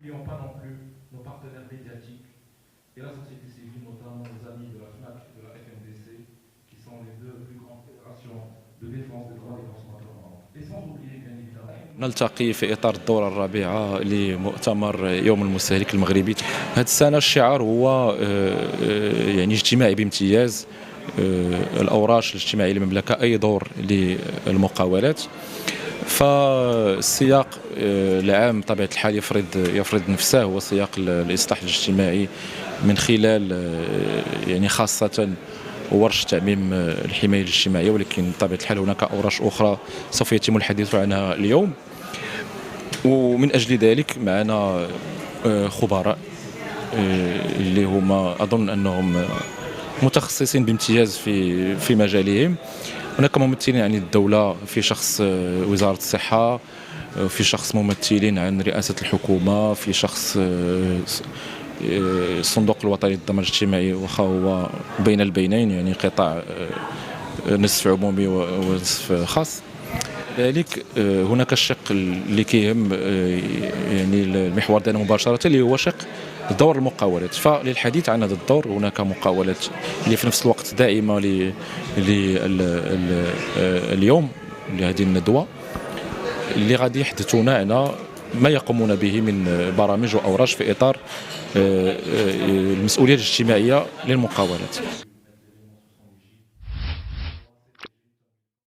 N'oublions pas non plus nos partenaires médiatiques et la société civile, notamment nos amis de la FNAC et de la FNDC, qui sont les deux plus grandes fédérations de défense des droits des consommateurs en Europe. Et sans oublier bien évidemment نلتقي في إطار الدورة الرابعة لمؤتمر يوم المستهلك المغربي. هذه السنة الشعار هو يعني اجتماعي بامتياز. الأوراش الاجتماعية للمملكة أي دور للمقاولات. فالسياق العام بطبيعة الحال يفرض نفسه، هو سياق الإصلاح الاجتماعي من خلال يعني خاصة ورش تعميم الحماية الاجتماعية، ولكن بطبيعة الحال هناك أوراش أخرى سوف يتم الحديث عنها اليوم. ومن أجل ذلك معنا خبراء اللي هما أظن أنهم متخصصين بامتياز في مجالهم. هناك ممثلين عن الدولة في شخص وزارة الصحة، في شخص ممثلين عن رئاسة الحكومة، في شخص الصندوق الوطني للضمان الاجتماعي، وخا هو بين البينين يعني قطاع نصف عمومي ونصف خاص. لذلك هناك الشق اللي كيهم يعني المحور ديالنا مباشرة اللي هو شق دور المقاولات. فللحديث عن هذا الدور هناك مقاولات اللي في نفس الوقت دائمة اليوم لهذه الندوة اللي غادي يحدثونا عن ما يقومون به من برامج وأوراش في إطار المسؤولية الاجتماعية للمقاولات.